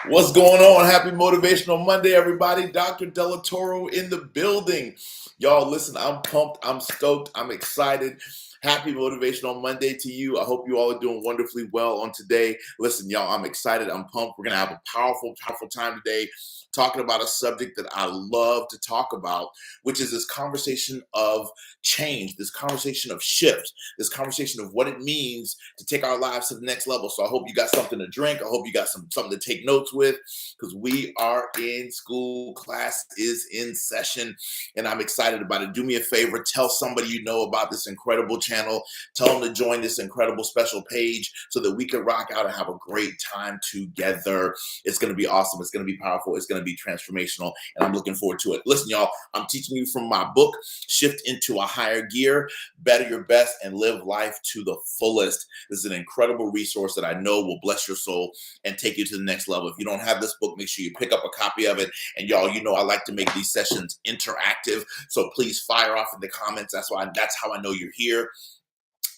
What's going on? Happy Motivational Monday, everybody. Dr. Delatorro in the building. Y'all, listen, I'm pumped. I'm stoked. I'm excited. Happy Motivational Monday to you. I hope you all are doing wonderfully well on today. Listen, y'all, I'm excited. I'm pumped. We're going to have a powerful, powerful time today talking about a subject that I love to talk about, which is this conversation of change, this conversation of shift, this conversation of what it means to take our lives to the next level. So I hope you got something to drink. I hope you got something to take notes with, because we are in school. Class is in session, and I'm excited about it. Do me a favor, tell somebody you know about this incredible channel. Tell them to join this incredible special page so that we can rock out and have a great time together. It's going to be awesome. It's going to be powerful. It's going to be transformational, and I'm looking forward to it. Listen, y'all, I'm teaching you from my book, Shift into a Higher Gear, Better Your Best, and Live Life to the Fullest. This is an incredible resource that I know will bless your soul and take you to the next level. If you don't have this book, make sure you pick up a copy of it. And y'all, you know I like to make these sessions interactive, so please fire off in the comments. That's how I know you're here.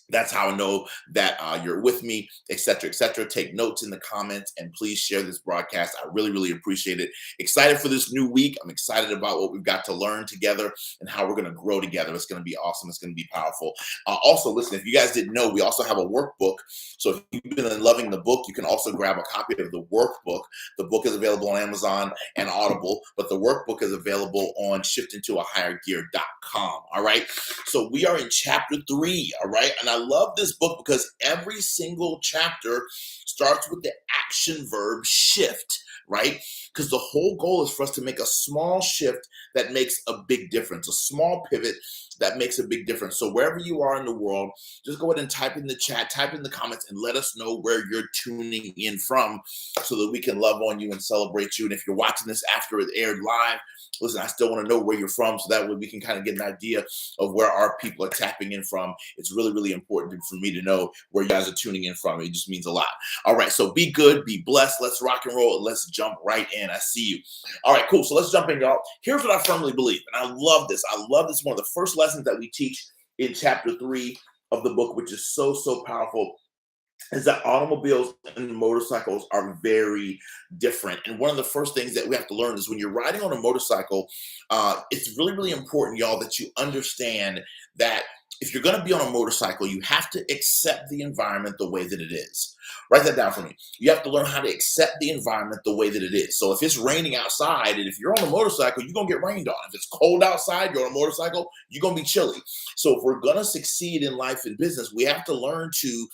That's how I know that you're with me, et cetera, et cetera. Take notes in the comments, and please share this broadcast. I really, really appreciate it. Excited for this new week. I'm excited about what we've got to learn together and how we're going to grow together. It's going to be awesome. It's going to be powerful. Also, listen, if you guys didn't know, we also have a workbook. So if you've been loving the book, you can also grab a copy of the workbook. The book is available on Amazon and Audible, but the workbook is available on shiftintoahighergear.com. All right. So we are in chapter 3. All right. And I love this book because every single chapter starts with the action verb shift, right? Because the whole goal is for us to make a small shift that makes a big difference, a small pivot that makes a big difference. So wherever you are in the world, just go ahead and type in the chat, type in the comments, and let us know where you're tuning in from so that we can love on you and celebrate you. And if you're watching this after it aired live, listen, I still want to know where you're from, so that way we can kind of get an idea of where our people are tapping in from. It's really, really important for me to know where you guys are tuning in from. It just means a lot. All right, so be good, be blessed. Let's rock and roll. Let's jump right in. I see you. All right, cool. So let's jump in, y'all. Here's what I firmly believe, and I love this. I love this. One of the first lessons that we teach in chapter 3 of the book, which is so, so powerful, is that automobiles and motorcycles are very different. And one of the first things that we have to learn is when you're riding on a motorcycle, it's really, really important, y'all, that you understand that if you're going to be on a motorcycle, you have to accept the environment the way that it is. Write that down for me. You have to learn how to accept the environment the way that it is. So if it's raining outside and if you're on a motorcycle, you're going to get rained on. If it's cold outside, you're on a motorcycle, you're going to be chilly. So if we're going to succeed in life and business, we have to learn to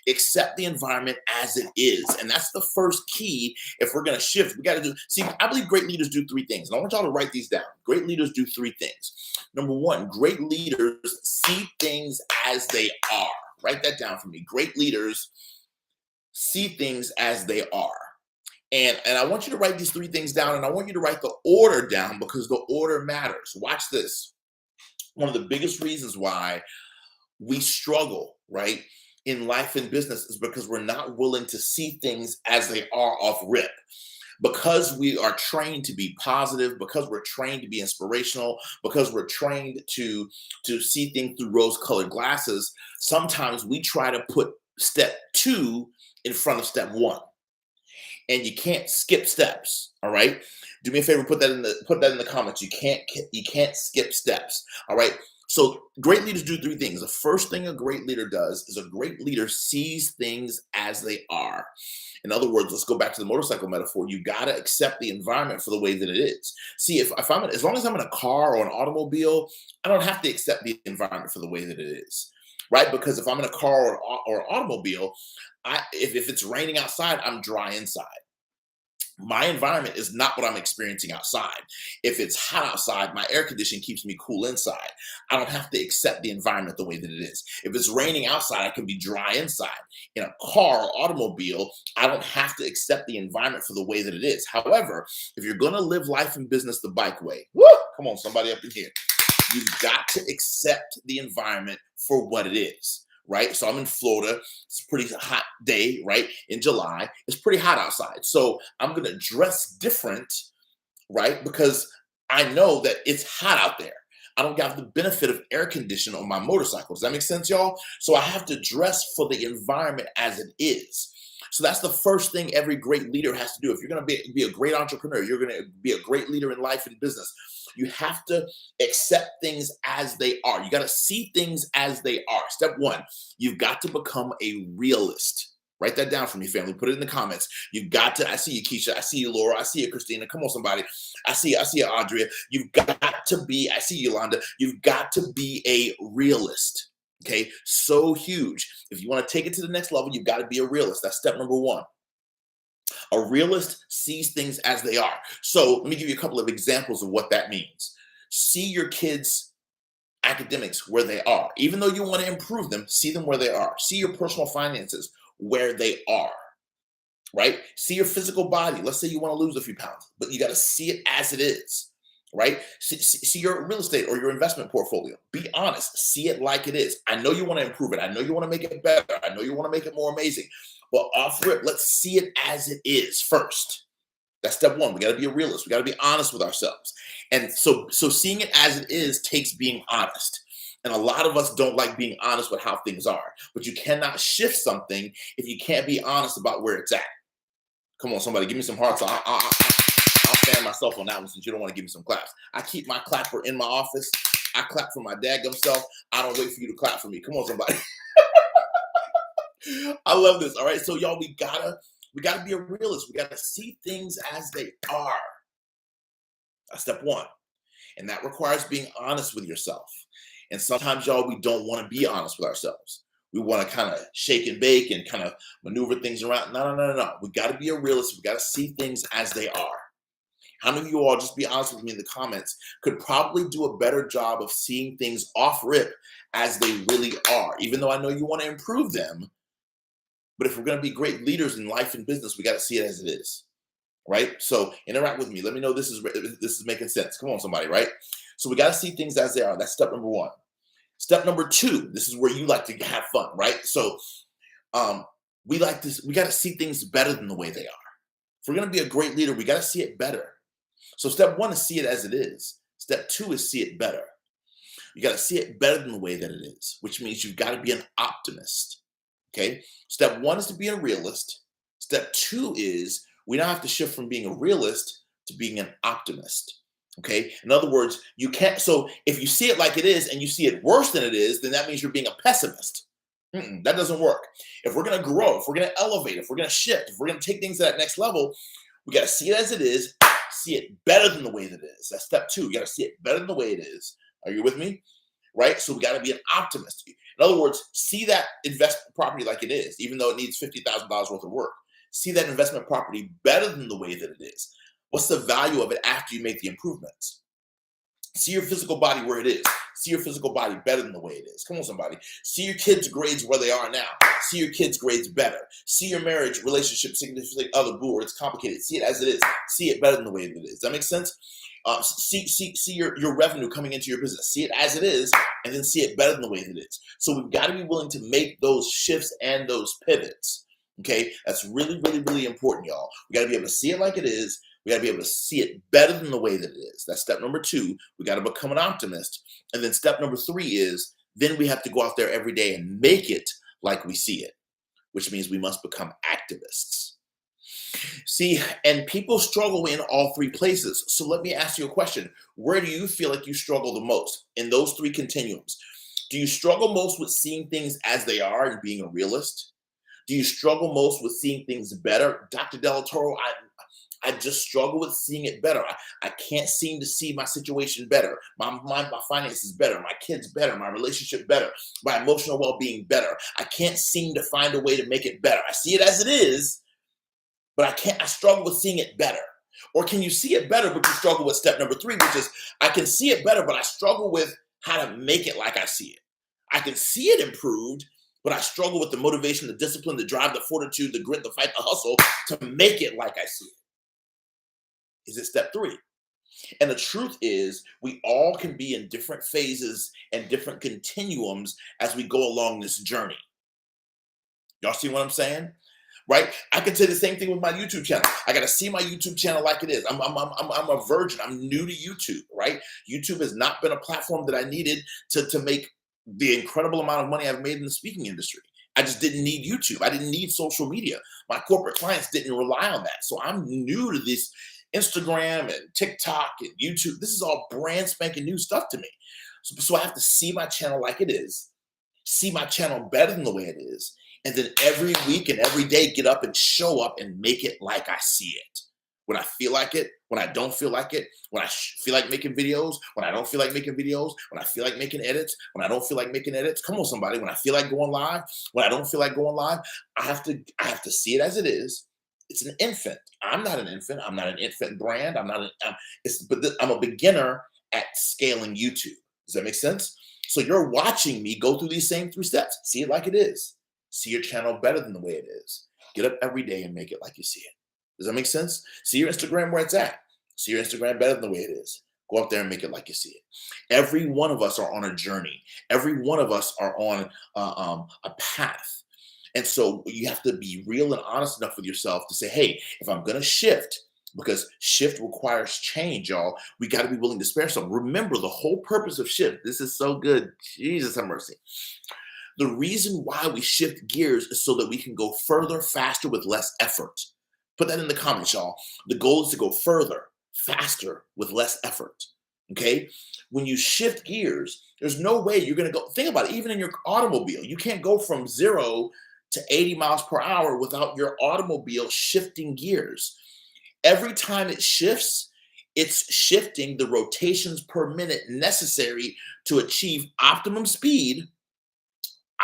accept the environment as it is. And that's the first key. If we're going to shift, we got to do, see, I believe great leaders do 3 things. And I want y'all to write these down. Great leaders do 3 things. Number 1, great leaders see things as they are. Write that down for me. Great leaders see things as they are. And I want you to write these 3 things down, and I want you to write the order down because the order matters. Watch this. One of the biggest reasons why we struggle, right, in life and business is because we're not willing to see things as they are off rip. Because we are trained to be positive, because we're trained to be inspirational, because we're trained to see things through rose-colored glasses, sometimes we try to put step 2 in front of step 1. And you can't skip steps, all right? Do me a favor, put that in the comments. You can't skip steps, all right? So great leaders do 3 things. The first thing a great leader does is a great leader sees things as they are. In other words, let's go back to the motorcycle metaphor. You got to accept the environment for the way that it is. See, if I'm as long as I'm in a car or an automobile, I don't have to accept the environment for the way that it is, right? Because if I'm in a car or automobile, if it's raining outside, I'm dry inside. My environment is not what I'm experiencing outside. If it's hot outside, my air conditioning keeps me cool inside. I don't have to accept the environment the way that it is. If it's raining outside, I can be dry inside. In a car or automobile, I don't have to accept the environment for the way that it is. However, if you're going to live life and business the bike way, woo, come on, somebody up in here, you've got to accept the environment for what it is. Right? So I'm in Florida. It's a pretty hot day, right? In July, it's pretty hot outside. So I'm going to dress different, right? Because I know that it's hot out there. I don't have the benefit of air conditioning on my motorcycle. Does that make sense, y'all? So I have to dress for the environment as it is. So that's the first thing every great leader has to do. If you're going to be a great entrepreneur, you're going to be a great leader in life and business, you have to accept things as they are. You got to see things as they are. Step one, you've got to become a realist. Write that down for me, family. Put it in the comments. You've got to, I see you, Keisha. I see you, Laura. I see you, Christina. Come on, somebody. I see you, Andrea. You've got to be, I see you, Yolanda. You've got to be a realist. Okay, so huge. If you want to take it to the next level, you've got to be a realist. That's step number one. A realist sees things as they are. So let me give you a couple of examples of what that means. See your kids' academics where they are. Even though you want to improve them, see them where they are. See your personal finances where they are, right? See your physical body. Let's say you want to lose a few pounds, but you got to see it as it is, right? See your real estate or your investment portfolio. Be honest. See it like it is. I know you want to improve it. I know you want to make it better. I know you want to make it more amazing. But off rip, let's see it as it is first. That's step one. We got to be a realist. We got to be honest with ourselves. And so seeing it as it is takes being honest. And a lot of us don't like being honest with how things are. But you cannot shift something if you can't be honest about where it's at. Come on, somebody, give me some hearts. I'll fan myself on that one since you don't want to give me some claps. I keep my clapper in my office. I clap for my daggum self. I don't wait for you to clap for me. Come on, somebody. I love this. All right. So y'all, we gotta be a realist. We gotta see things as they are. That's step one. And that requires being honest with yourself. And sometimes, y'all, we don't want to be honest with ourselves. We want to kind of shake and bake and kind of maneuver things around. No. We got to be a realist. We got to see things as they are. How many of you all, just be honest with me in the comments, could probably do a better job of seeing things off rip as they really are? Even though I know you want to improve them, but if we're going to be great leaders in life and business, we got to see it as it is, right? So interact with me. Let me know this is making sense. Come on, somebody, right? So we got to see things as they are. That's step number one. Step number two, this is where you like to have fun, right? So we got to see things better than the way they are. If we're going to be a great leader, we got to see it better. So step one is see it as it is. Step two is see it better. You got to see it better than the way that it is, which means you've got to be an optimist. Okay. Step one is to be a realist. Step two is we now have to shift from being a realist to being an optimist. Okay. In other words, you can't. So if you see it like it is and you see it worse than it is, then that means you're being a pessimist. That doesn't work. If we're going to grow, if we're going to elevate, if we're going to shift, if we're going to take things to that next level, we got to see it as it is, see it better than the way that it is. That's step two. You got to see it better than the way it is. Are you with me? Right? So we got to be an optimist. In other words, see that investment property like it is, even though it needs $50,000 worth of work. See that investment property better than the way that it is. What's the value of it after you make the improvements? See your physical body where it is. See your physical body better than the way it is. Come on, somebody. See your kids' grades where they are now. See your kids' grades better. See your marriage, relationship, significant other, boo, or it's complicated. See it as it is. See it better than the way that it is. Does that make sense? See your revenue coming into your business. See it as it is, and then see it better than the way that it is. So we've got to be willing to make those shifts and those pivots. Okay, that's really, really, really important, y'all. We got to be able to see it like it is. We got to be able to see it better than the way that it is. That's step number two. We got to become an optimist. And then step number three is then we have to go out there every day and make it like we see it, which means we must become activists. See, and people struggle in all three places. So let me ask you a question. Where do you feel like you struggle the most in those three continuums? Do you struggle most with seeing things as they are and being a realist? Do you struggle most with seeing things better? Dr. Delatorro, I just struggle with seeing it better. I can't seem to see my situation better. My finances better. My kids better. My relationship better. My emotional well-being better. I can't seem to find a way to make it better. I see it as it is, but I struggle with seeing it better. Or can you see it better, but you struggle with step number three, which is I can see it better, but I struggle with how to make it like I see it. I can see it improved, but I struggle with the motivation, the discipline, the drive, the fortitude, the grit, the fight, the hustle to make it like I see it. Is it step three? And the truth is, we all can be in different phases and different continuums as we go along this journey. Y'all see what I'm saying? Right? I can say the same thing with my YouTube channel. I got to see my YouTube channel like it is. I'm a virgin. I'm new to YouTube, right? YouTube has not been a platform that I needed to make the incredible amount of money I've made in the speaking industry. I just didn't need YouTube. I didn't need social media. My corporate clients didn't rely on that. So I'm new to this Instagram and TikTok and YouTube. This is all brand spanking new stuff to me. So I have to see my channel like it is, see my channel better than the way it is, and then every week and every day get up and show up and make it like I see it. When I feel like it, when I don't feel like it, when I feel like making videos, when I don't feel like making videos, when I feel like making edits, when I don't feel like making edits. Come on, somebody. When I feel like going live, when I don't feel like going live, I have to see it as it is. It's an infant. I'm not an infant. I'm not an infant brand. I'm not an. I'm a beginner at scaling YouTube. Does that make sense? So you're watching me go through these same 3 steps. See it like it is. See your channel better than the way it is. Get up every day and make it like you see it. Does that make sense? See your Instagram where it's at. See your Instagram better than the way it is. Go up there and make it like you see it. Every one of us are on a journey. Every one of us are on a path. And so you have to be real and honest enough with yourself to say, hey, if I'm going to shift, because shift requires change, y'all, we got to be willing to spare some. Remember, the whole purpose of shift, this is so good. Jesus have mercy. The reason why we shift gears is so that we can go further, faster with less effort. Put that in the comments, y'all. The goal is to go further, faster, with less effort, okay? When you shift gears, there's no way you're going to go. Think about it. Even in your automobile, you can't go from 0 to 80 miles per hour without your automobile shifting gears. Every time it shifts, it's shifting the rotations per minute necessary to achieve optimum speed,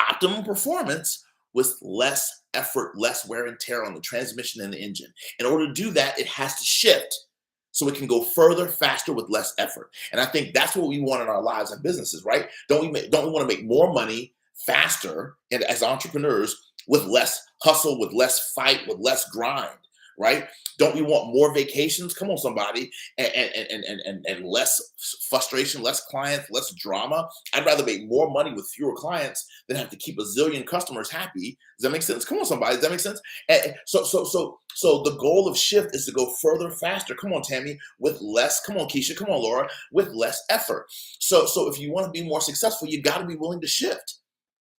optimum performance, with less effort, less wear and tear on the transmission and the engine. In order to do that, it has to shift so it can go further, faster with less effort. And I think that's what we want in our lives and businesses, right? Don't we want to make more money faster, and as entrepreneurs, with less hustle, with less fight, with less grind, right? Don't we want more vacations? Come on, somebody, and less frustration, less clients, less drama? I'd rather make more money with fewer clients than have to keep a zillion customers happy. Does that make sense? Come on, somebody. Does that make sense? And so the goal of shift is to go further, faster. Come on, Tammy, with less. Come on, Keisha. Come on, Laura, with less effort. So if you want to be more successful, you got to be willing to shift.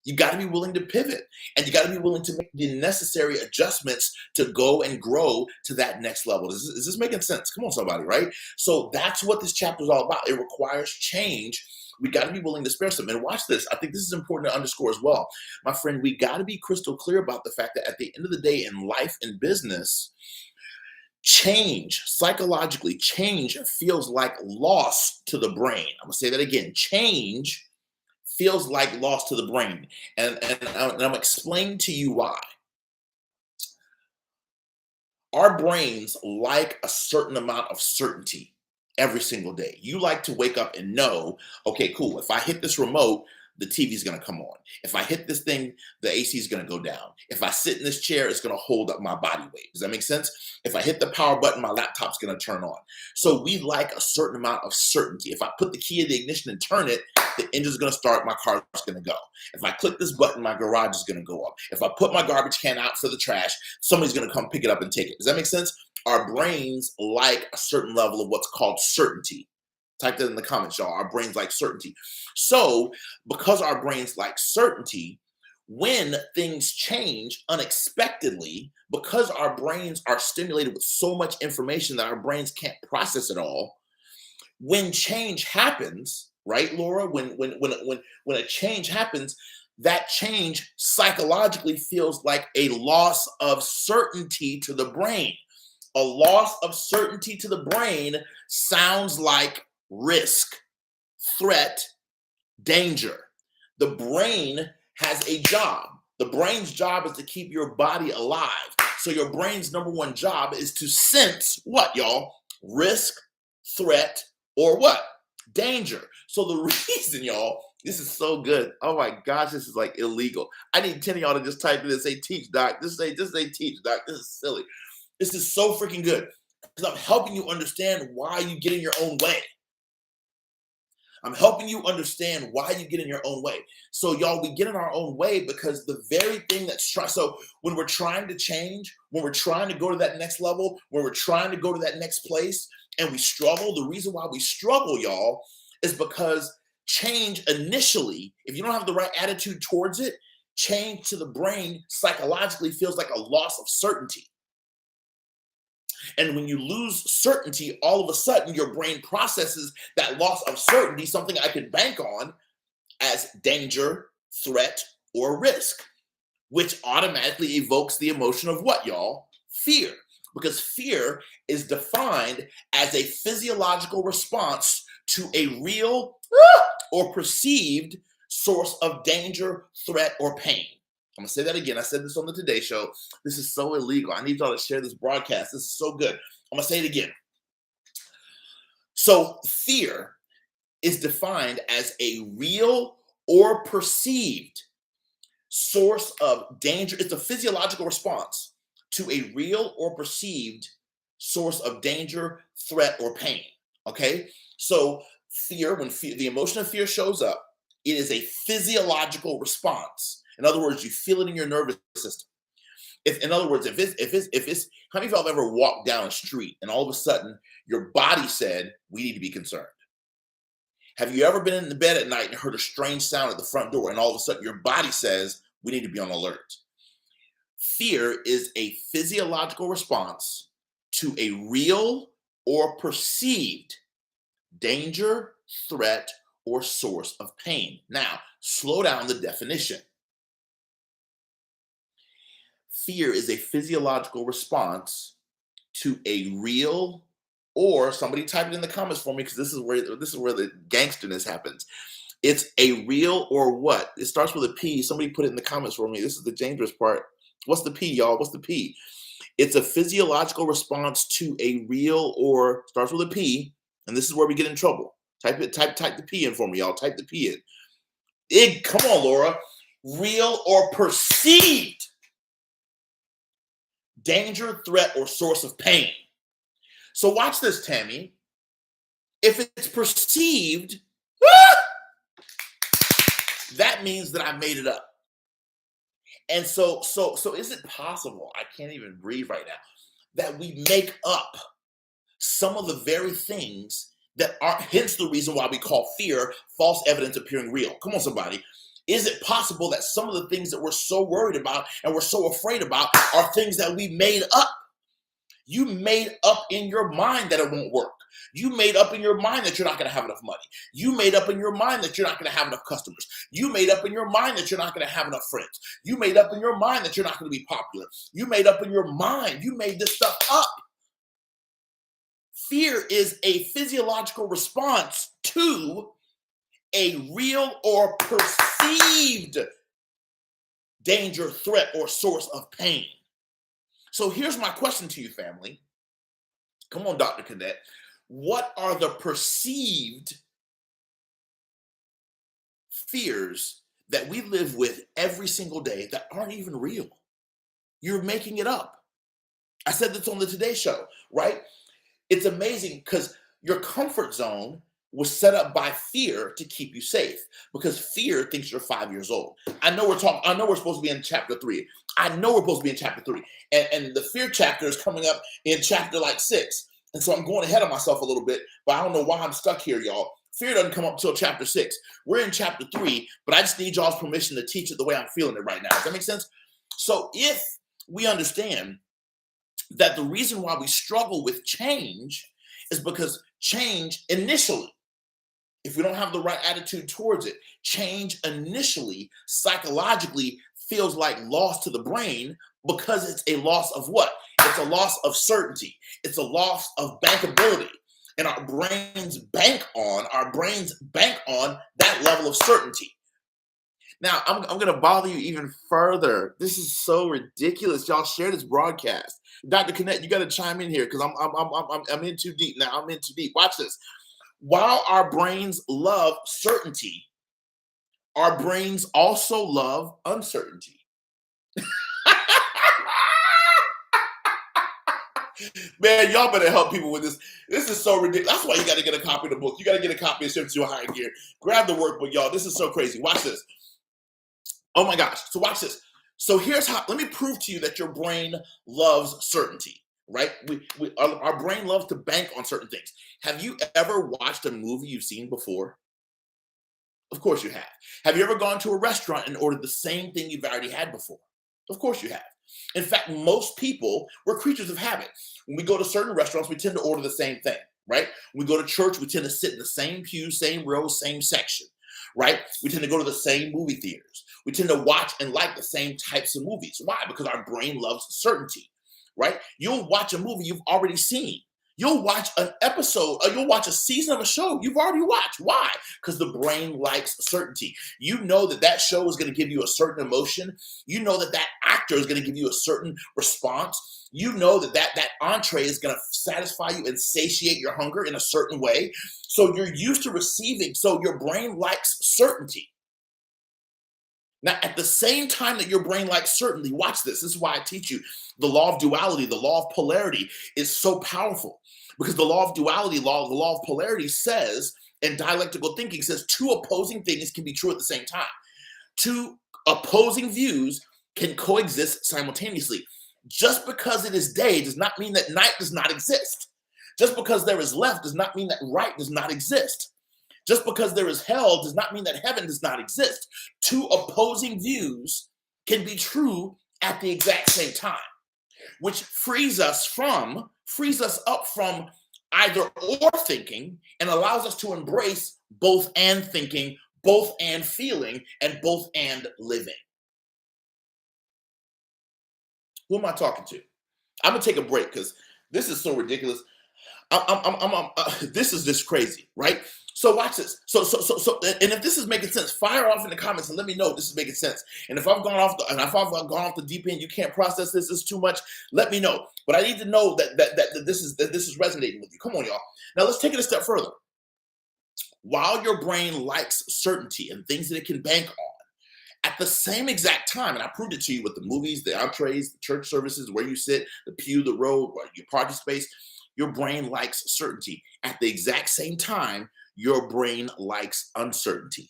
You got to be willing to pivot, and you got to be willing to make the necessary adjustments to go and grow to that next level. Is this making sense? Come on, somebody, right? So that's what this chapter is all about. It requires change. We got to be willing to spare some. And watch this. I think this is important to underscore as well. My friend, we got to be crystal clear about the fact that at the end of the day, in life and business, change, psychologically, change feels like loss to the brain. I'm going to say that again. Change feels like loss to the brain. And I'm explaining to you why. Our brains like a certain amount of certainty every single day. You like to wake up and know, okay, cool. If I hit this remote, the TV is going to come on. If I hit this thing, the AC is going to go down. If I sit in this chair, it's going to hold up my body weight. Does that make sense? If I hit the power button, my laptop's going to turn on. So we like a certain amount of certainty. If I put the key in the ignition and turn it, the engine's going to start, my car's going to go. If I click this button, my garage is going to go up. If I put my garbage can out for the trash, somebody's going to come pick it up and take it. Does that make sense? Our brains like a certain level of what's called certainty. Type that in the comments, y'all. Our brains like certainty. So because our brains like certainty, when things change unexpectedly, because our brains are stimulated with so much information that our brains can't process it all, when change happens, right, Laura? When a change happens, that change psychologically feels like a loss of certainty to the brain. A loss of certainty to the brain sounds like risk, threat, danger. The brain has a job. The brain's job is to keep your body alive. So your brain's number one job is to sense what, y'all? Risk, threat, or what? Danger. So the reason, y'all, this is so good. Oh my gosh, this is like illegal. I need 10 of y'all to just type in and say, teach, doc. Just say teach, doc. This is silly. This is so freaking good because I'm helping you understand why you get in your own way. I'm helping you understand why you get in your own way. So y'all, we get in our own way because the very thing so when we're trying to change, when we're trying to go to that next level, when we're trying to go to that next place and we struggle, the reason why we struggle, y'all, is because change initially, if you don't have the right attitude towards it, Change to the brain psychologically feels like a loss of certainty. And when you lose certainty, all of a sudden your brain processes that loss of certainty, something I can bank on, as danger, threat, or risk, which automatically evokes the emotion of what, y'all? Fear. Because fear is defined as a physiological response to a real or perceived source of danger, threat, or pain. I'm gonna say that again. I said this on the Today Show. This is so illegal. I need y'all to share this broadcast. This is so good. I'm gonna say it again. So fear is defined as a real or perceived source of danger. It's a physiological response to a real or perceived source of danger, threat, or pain. Okay? So fear, when the emotion of fear shows up, it is a physiological response. In other words, you feel it in your nervous system. In other words, if it's, how many of y'all have ever walked down a street and all of a sudden your body said, we need to be concerned? Have you ever been in the bed at night and heard a strange sound at the front door and all of a sudden your body says, we need to be on alert? Fear is a physiological response to a real or perceived danger, threat, or source of pain. Now, slow down the definition. Fear is a physiological response to a real, or somebody type it in the comments for me because this is where the gangsterness happens. It's a real or what? It starts with a P. Somebody put it in the comments for me. This is the dangerous part. What's the P, y'all? What's the P? It's a physiological response to a real or, starts with a P, and this is where we get in trouble. Type the P in for me, y'all. Type the P in. Come on, Laura. Real or perceived danger, threat, or source of pain. So watch this, Tammy. If it's perceived, that means that I made it up. And so is it possible, I can't even breathe right now, that we make up some of the very things that are, hence the reason why we call fear false evidence appearing real? Come on, somebody. Is it possible that some of the things that we're so worried about and we're so afraid about are things that we made up? You made up in your mind that it won't work. You made up in your mind that you're not going to have enough money. You made up in your mind that you're not going to have enough customers. You made up in your mind that you're not going to have enough friends. You made up in your mind that you're not going to be popular. You made up in your mind. You made this stuff up. Fear is a physiological response to a real or perceived danger, threat, or source of pain. So here's my question to you, family. Come on, Dr. Cadet. What are the perceived fears that we live with every single day that aren't even real? You're making it up. I said this on the Today Show, right? It's amazing because your comfort zone was set up by fear to keep you safe, because fear thinks you're 5 years old. I know we're supposed to be in chapter 3. I know we're supposed to be in chapter 3. And the fear chapter is coming up in chapter like 6. And so I'm going ahead of myself a little bit, but I don't know why I'm stuck here, y'all. Fear doesn't come up until chapter 6. We're in chapter 3, but I just need y'all's permission to teach it the way I'm feeling it right now. Does that make sense? So if we understand that the reason why we struggle with change is because change initially, if we don't have the right attitude towards it, change initially psychologically feels like loss to the brain, because it's a loss of what? It's a loss of certainty. It's a loss of bankability. And our brains bank on that level of certainty. Now, I'm going to bother you even further. This is so ridiculous. Y'all share this broadcast. Dr. Connect, you got to chime in here because I'm in too deep now. I'm in too deep. Watch this. While our brains love certainty, our brains also love uncertainty. Man, y'all better help people with this. This is so ridiculous. That's why you got to get a copy of the book. You got to get a copy of Shift to a Higher Gear. Grab the workbook, y'all. This is so crazy. Watch this. Oh my gosh. So watch this. So here's how, let me prove to you that your brain loves certainty, right? Our brain loves to bank on certain things. Have you ever watched a movie you've seen before? Of course you have. Have you ever gone to a restaurant and ordered the same thing you've already had before? Of course you have. In fact, most people, we're creatures of habit. When we go to certain restaurants, we tend to order the same thing, right? When we go to church, we tend to sit in the same pew, same row, same section, right? We tend to go to the same movie theaters. We tend to watch and like the same types of movies. Why? Because our brain loves certainty, right? You'll watch a movie you've already seen. You'll watch an episode, or you'll watch a season of a show you've already watched. Why? Because the brain likes certainty. You know that that show is going to give you a certain emotion. You know that that actor is going to give you a certain response. You know that that entree is going to satisfy you and satiate your hunger in a certain way. So you're used to receiving. So your brain likes certainty. Now, at the same time that your brain likes certainty, watch this. This is why I teach you the law of duality, the law of polarity is so powerful, because the law of duality, the law of polarity says, and dialectical thinking says, two opposing things can be true at the same time. Two opposing views can coexist simultaneously. Just because it is day does not mean that night does not exist. Just because there is left does not mean that right does not exist. Just because there is hell does not mean that heaven does not exist. Two opposing views can be true at the exact same time, which frees us up from either or thinking and allows us to embrace both and thinking, both and feeling, and both and living. Who am I talking to? I'm gonna take a break because this is so ridiculous. This is just crazy, right? So watch this. And if this is making sense, fire off in the comments and let me know this is making sense. And if I've gone off the deep end, you can't process this is too much. Let me know. But I need to know that this is resonating with you. Come on, y'all. Now let's take it a step further. While your brain likes certainty and things that it can bank on, at the same exact time, and I proved it to you with the movies, the entrees, the church services, where you sit, the pew, the row, your parking space, your brain likes certainty. At the exact same time, your brain likes uncertainty.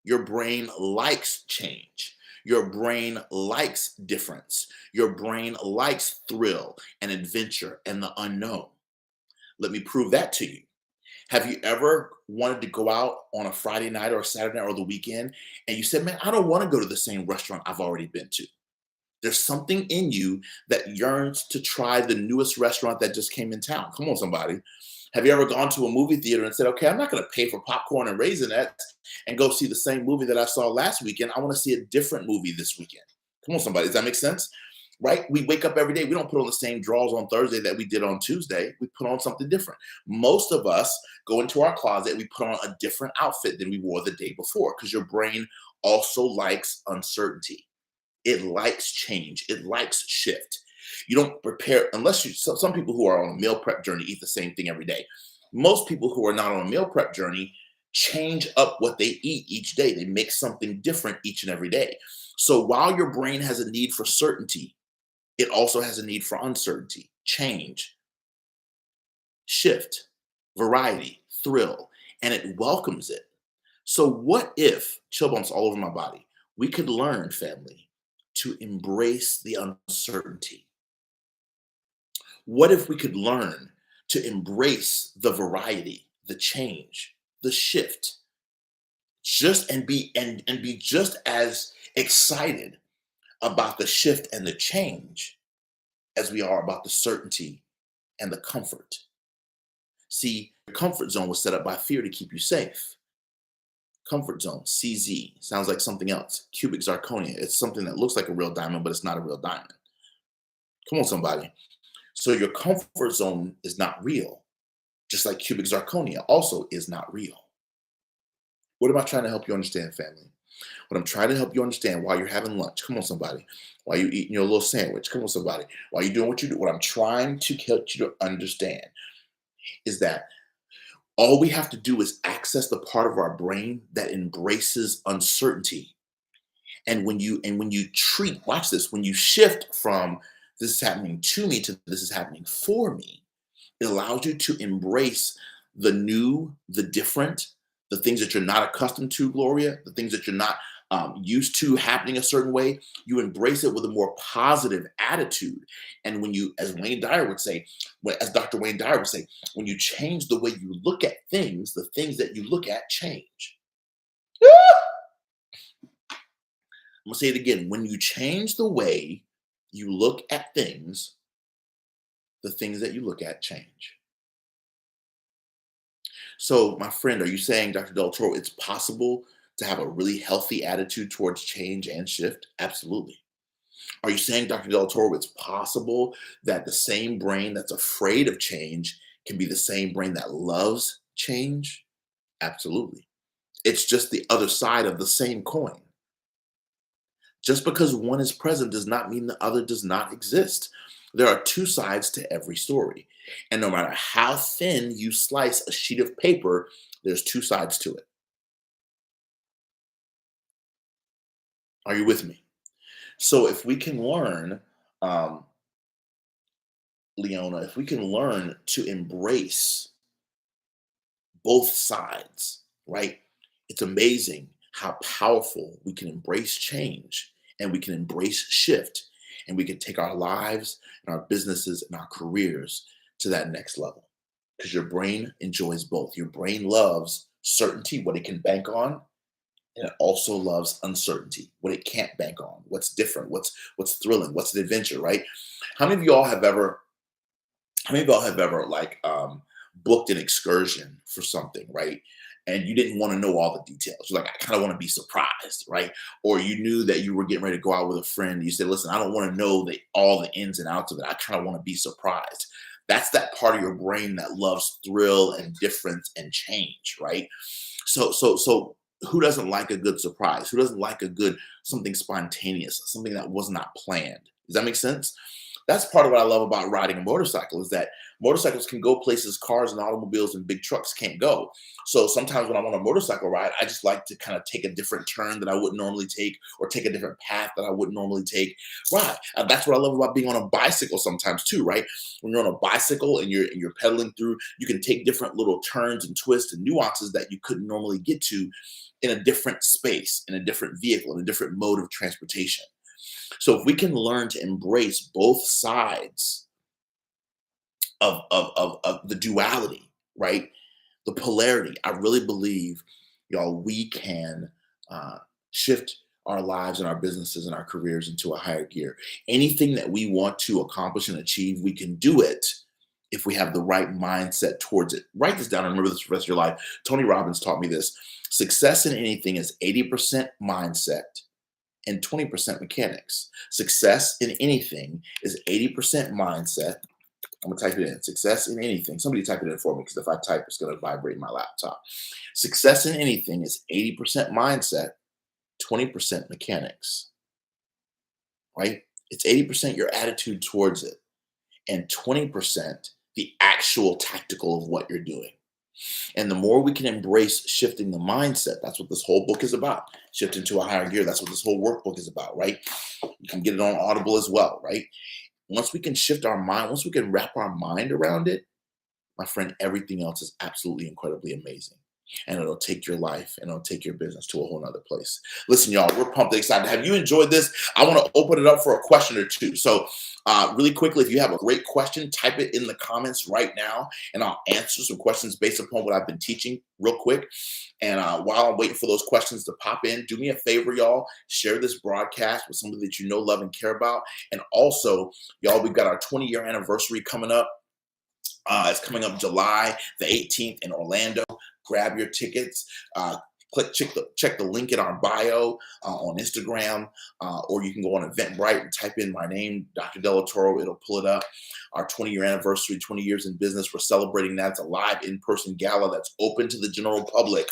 Your brain likes change. Your brain likes difference. Your brain likes thrill and adventure and the unknown. Let me prove that to you. Have you ever wanted to go out on a Friday night or a Saturday night or the weekend and you said, man, I don't want to go to the same restaurant I've already been to? There's something in you that yearns to try the newest restaurant that just came in town. Come on, somebody. Have you ever gone to a movie theater and said, okay, I'm not going to pay for popcorn and Raisinets and go see the same movie that I saw last weekend. I want to see a different movie this weekend. Come on, somebody. Does that make sense? Right? We wake up every day. We don't put on the same drawers on Thursday that we did on Tuesday. We put on something different. Most of us go into our closet. We put on a different outfit than we wore the day before because your brain also likes uncertainty. It likes change. It likes shift. You don't prepare unless some people who are on a meal prep journey eat the same thing every day. Most people who are not on a meal prep journey change up what they eat each day. They make something different each and every day. So while your brain has a need for certainty, it also has a need for uncertainty, change, shift, variety, thrill, and it welcomes it. So what if, chill bumps all over my body, we could learn, family, to embrace the uncertainty? What if we could learn to embrace the variety, the change, the shift, and be just as excited about the shift and the change as we are about the certainty and the comfort? See, your comfort zone was set up by fear to keep you safe. Comfort zone, CZ, sounds like something else. Cubic zirconia, it's something that looks like a real diamond, but it's not a real diamond. Come on, somebody. So your comfort zone is not real, just like cubic zirconia also is not real. What am I trying to help you understand, family? What I'm trying to help you understand while you're having lunch, come on, somebody, while you're eating your little sandwich, come on, somebody, while you're doing what you do, what I'm trying to help you to understand is that all we have to do is access the part of our brain that embraces uncertainty. And when you watch this, when you shift from this is happening to me to this is happening for me, it allows you to embrace the new, the different, the things that you're not accustomed to, Gloria, the things that you're not used to happening a certain way, you embrace it with a more positive attitude. And when you, as Wayne Dyer would say, as Dr. Wayne Dyer would say, when you change the way you look at things, the things that you look at change. I'm gonna say it again. When you change the way you look at things, the things that you look at change. So, my friend, are you saying, Dr. Delatorro, it's possible to have a really healthy attitude towards change and shift? Absolutely. Are you saying, Dr. Delatorro, it's possible that the same brain that's afraid of change can be the same brain that loves change? Absolutely. It's just the other side of the same coin. Just because one is present does not mean the other does not exist. There are two sides to every story. And no matter how thin you slice a sheet of paper, there's two sides to it. Are you with me? So if we can learn, um, Leona, if we can learn to embrace both sides, right? It's amazing how powerful we can embrace change and we can embrace shift and we can take our lives and our businesses and our careers to that next level. Because your brain enjoys both. Your brain loves certainty, what it can bank on, and it also loves uncertainty, what it can't bank on, what's different, what's thrilling, what's an adventure, right? How many of y'all have ever how many of y'all have ever booked an excursion for something, right? And you didn't want to know all the details. You're like, I kind of want to be surprised, right? Or you knew that you were getting ready to go out with a friend. You said, listen, I don't want to know all the ins and outs of it. I kind of want to be surprised. That's that part of your brain that loves thrill and difference and change, right? So who doesn't like a good surprise? Who doesn't like a good something spontaneous, something that was not planned? Does that make sense? That's part of what I love about riding a motorcycle is that motorcycles can go places cars and automobiles and big trucks can't go. So sometimes when I'm on a motorcycle ride, I just like to kind of take a different turn that I wouldn't normally take or take a different path that I wouldn't normally take. Right. That's what I love about being on a bicycle sometimes too, right? When you're on a bicycle and you're pedaling through, you can take different little turns and twists and nuances that you couldn't normally get to in a different space, in a different vehicle, in a different mode of transportation. So if we can learn to embrace both sides of the duality, right? The polarity, I really believe, y'all, we can shift our lives and our businesses and our careers into a higher gear. Anything that we want to accomplish and achieve, we can do it if we have the right mindset towards it. Write this down and remember this for the rest of your life. Tony Robbins taught me this. Success in anything is 80% mindset and 20% mechanics. Success in anything is 80% mindset. I'm gonna type it in. Success in anything. Somebody type it in for me because if I type, it's gonna vibrate my laptop. Success in anything is 80% mindset, 20% mechanics, right? It's 80% your attitude towards it and 20% the actual tactical of what you're doing. And the more we can embrace shifting the mindset, that's what this whole book is about. Shifting to a higher gear. That's what this whole workbook is about, right? You can get it on Audible as well, right? Once we can shift our mind, once we can wrap our mind around it, my friend, everything else is absolutely incredibly amazing. And it'll take your life and it'll take your business to a whole nother place. Listen, y'all, we're pumped and excited. Have you enjoyed this? I want to open it up for a question or two. So, really quickly, if you have a great question, type it in the comments right now, and I'll answer some questions based upon what I've been teaching real quick. And while I'm waiting for those questions to pop in, do me a favor, y'all. Share this broadcast with somebody that you know, love, and care about. And also, y'all, we've got our 20-year anniversary coming up. It's coming up July the 18th in Orlando. Grab your tickets. Check the link in our bio on Instagram, or you can go on Eventbrite and type in my name, Dr. Delatorro. It'll pull it up. Our 20-year anniversary, 20 years in business. We're celebrating that. It's a live in-person gala that's open to the general public.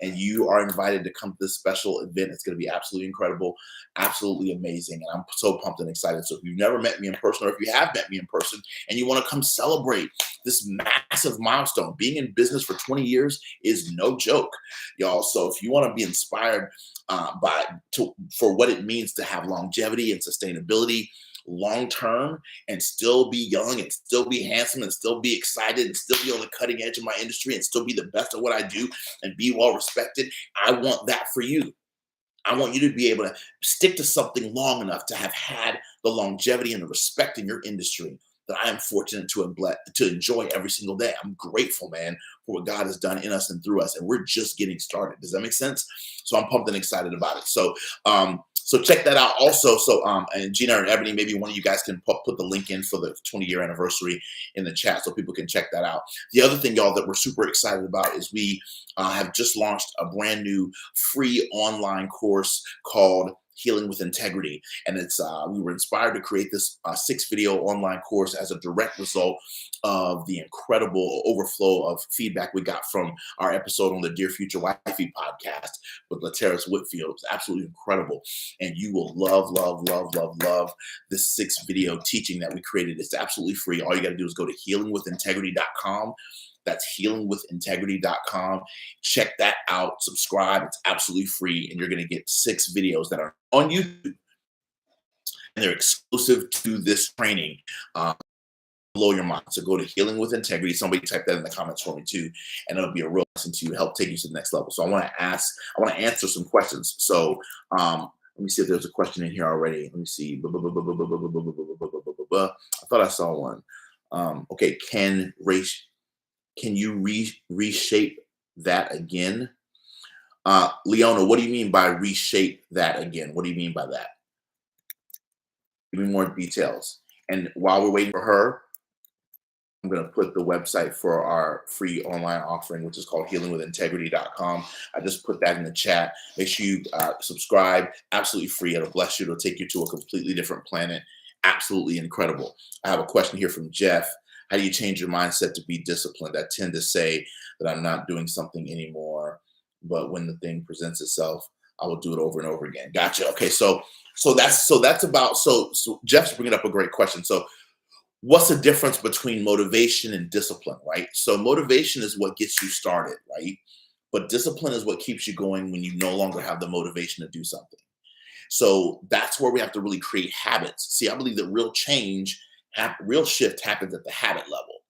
And you are invited to come to this special event. It's going to be absolutely incredible, absolutely amazing. And I'm so pumped and excited. So if you've never met me in person, or if you have met me in person and you want to come celebrate this massive milestone, being in business for 20 years is no joke, y'all. So if you want to be inspired for what it means to have longevity and sustainability long term and still be young and still be handsome and still be excited and still be on the cutting edge of my industry and still be the best at what I do and be well respected, I want that for you. I want you to be able to stick to something long enough to have had the longevity and the respect in your industry that I am fortunate to enjoy every single day. I'm grateful, man, for what God has done in us and through us, and we're just getting started. Does that make sense? So I'm pumped and excited about it. So check that out. Also, and Gina and Ebony, maybe one of you guys can put the link in for the 20-year anniversary in the chat so people can check that out. The other thing, y'all, that we're super excited about is we have just launched a brand new free online course called Healing with Integrity. And it's we were inspired to create this 6-video online course as a direct result of the incredible overflow of feedback we got from our episode on the Dear Future Wifey podcast with Laterris Whitfield. It was absolutely incredible. And you will love this 6-video teaching that we created. It's absolutely free. All you got to do is go to healingwithintegrity.com. That's healingwithintegrity.com. Check that out. Subscribe. It's absolutely free. And you're going to get 6 videos that are on YouTube. And they're exclusive to this training. Blow your mind. So go to Healing with Integrity. Somebody type that in the comments for me too. And it'll be a real lesson to help take you to the next level. So I want to answer some questions. So let me see if there's a question in here already. Let me see. I thought I saw one. Okay. Can you reshape that again? Leona, what do you mean by reshape that again? What do you mean by that? Give me more details. And while we're waiting for her, I'm going to put the website for our free online offering, which is called healingwithintegrity.com. I just put that in the chat. Make sure you subscribe. Absolutely free. It'll bless you. It'll take you to a completely different planet. Absolutely incredible. I have a question here from Jeff. How do you change your mindset to be disciplined? I tend to say that I'm not doing something anymore, but when the thing presents itself, I will do it over and over again. Gotcha. Okay. So Jeff's bringing up a great question. So what's the difference between motivation and discipline, right? So motivation is what gets you started, right? But discipline is what keeps you going when you no longer have the motivation to do something. So that's where we have to really create habits. See, I believe that real shift happens at the habit level.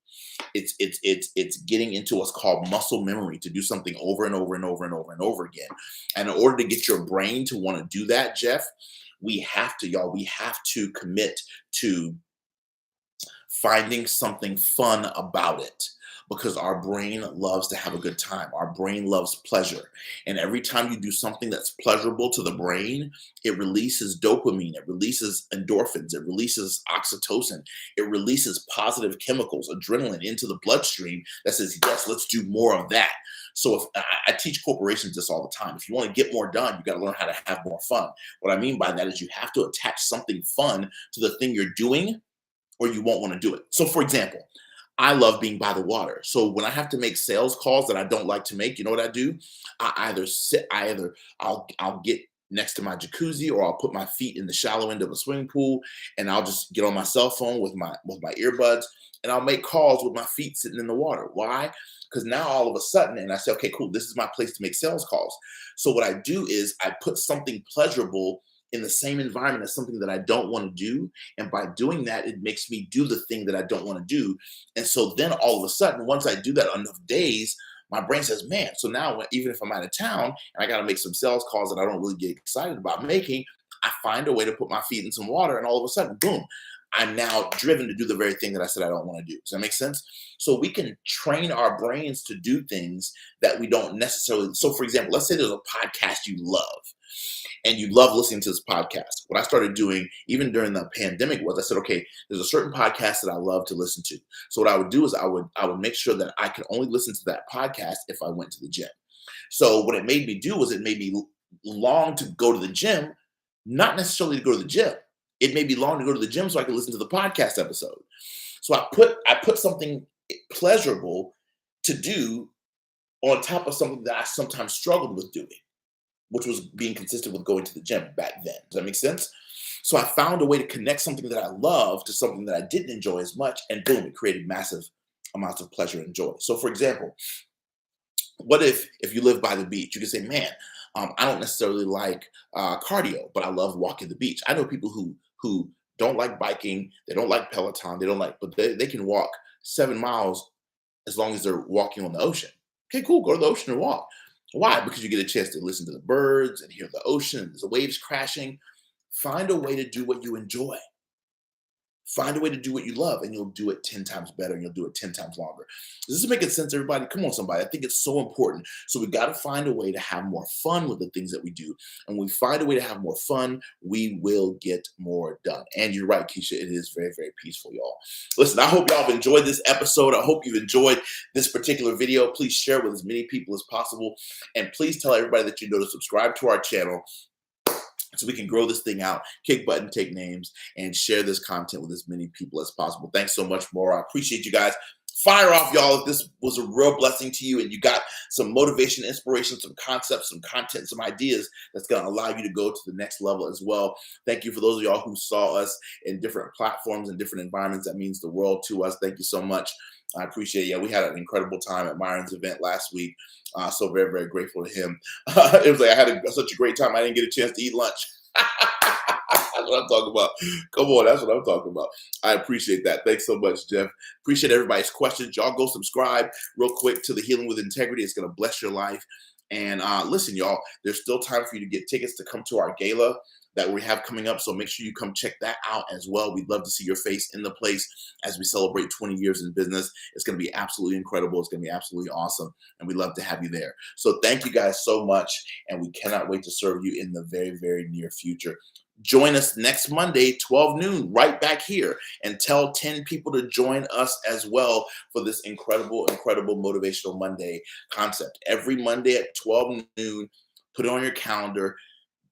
It's getting into what's called muscle memory to do something over and over and over and over and over again. And in order to get your brain to want to do that, Jeff, we have to commit to finding something fun about it, because our brain loves to have a good time. Our brain loves pleasure. And every time you do something that's pleasurable to the brain, it releases dopamine, it releases endorphins, it releases oxytocin, it releases positive chemicals, adrenaline into the bloodstream that says, yes, let's do more of that. So if I teach corporations this all the time, if you want to get more done, you got to learn how to have more fun. What I mean by that is you have to attach something fun to the thing you're doing, or you won't want to do it. So for example, I love being by the water. So when I have to make sales calls that I don't like to make, you know what I do? I'll get next to my jacuzzi, or I'll put my feet in the shallow end of a swimming pool, and I'll just get on my cell phone with my earbuds, and I'll make calls with my feet sitting in the water. Why? Because now all of a sudden, and I say, okay, cool, this is my place to make sales calls. So what I do is I put something pleasurable in the same environment as something that I don't want to do. And by doing that, it makes me do the thing that I don't want to do. And so then all of a sudden, once I do that enough days, my brain says, man, so now even if I'm out of town and I got to make some sales calls that I don't really get excited about making, I find a way to put my feet in some water, and all of a sudden, boom, I'm now driven to do the very thing that I said I don't want to do. Does that make sense? So we can train our brains to do things that we don't necessarily. So for example, let's say there's a podcast you love, and you love listening to this podcast. What I started doing, even during the pandemic, was I said, okay, there's a certain podcast that I love to listen to. So what I would do is I would make sure that I could only listen to that podcast if I went to the gym. So what it made me do was it made me long to go to the gym, not necessarily to go to the gym. It made me long to go to the gym so I could listen to the podcast episode. So I put something pleasurable to do on top of something that I sometimes struggled with doing, which was being consistent with going to the gym back then. Does that make sense? So I found a way to connect something that I love to something that I didn't enjoy as much, and boom, it created massive amounts of pleasure and joy. So for example, what if you live by the beach? You can say, man, I don't necessarily like cardio, but I love walking the beach. I know people who don't like biking, they don't like Peloton, but they can walk 7 miles as long as they're walking on the ocean. Okay, cool, go to the ocean and walk. Why? Because you get a chance to listen to the birds and hear the ocean, the waves crashing. Find a way to do what you enjoy. Find a way to do what you love, and you'll do it 10 times better, and you'll do it 10 times longer. Does this make sense, everybody? Come on, somebody. I think it's so important. So we got to find a way to have more fun with the things that we do. And when we find a way to have more fun, we will get more done. And you're right, Keisha. It is very, very peaceful, y'all. Listen, I hope y'all have enjoyed this episode. I hope you've enjoyed this particular video. Please share it with as many people as possible. And please tell everybody that you know to subscribe to our channel, so we can grow this thing out, kick button, take names, and share this content with as many people as possible. Thanks so much, more. I appreciate you guys. Fire off, y'all, if this was a real blessing to you and you got some motivation, inspiration, some concepts, some content, some ideas that's going to allow you to go to the next level as well. Thank you for those of y'all who saw us in different platforms and different environments. That means the world to us. Thank you so much. I appreciate it. Yeah, we had an incredible time at Myron's event last week. So very, very grateful to him. It was like I had such a great time. I didn't get a chance to eat lunch. That's what I'm talking about. Come on, that's what I'm talking about. I appreciate that. Thanks so much, Jeff. Appreciate everybody's questions. Y'all go subscribe real quick to the Healing with Integrity. It's going to bless your life. And listen, y'all, there's still time for you to get tickets to come to our gala that we have coming up. So make sure you come check that out as well. We'd love to see your face in the place as we celebrate 20 years in business. It's going to be absolutely incredible. It's going to be absolutely awesome. And we'd love to have you there. So thank you guys so much. And we cannot wait to serve you in the very, very near future. Join us next Monday, 12 noon, right back here, and tell 10 people to join us as well for this incredible, incredible Motivational Monday concept. Every Monday at 12 noon, put it on your calendar,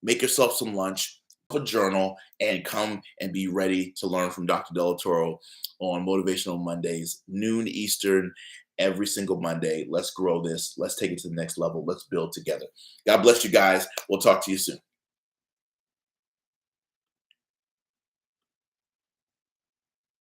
make yourself some lunch, a journal, and come and be ready to learn from Dr. Delatorro on Motivational Mondays, noon Eastern, every single Monday. Let's grow this. Let's take it to the next level. Let's build together. God bless you guys. We'll talk to you soon.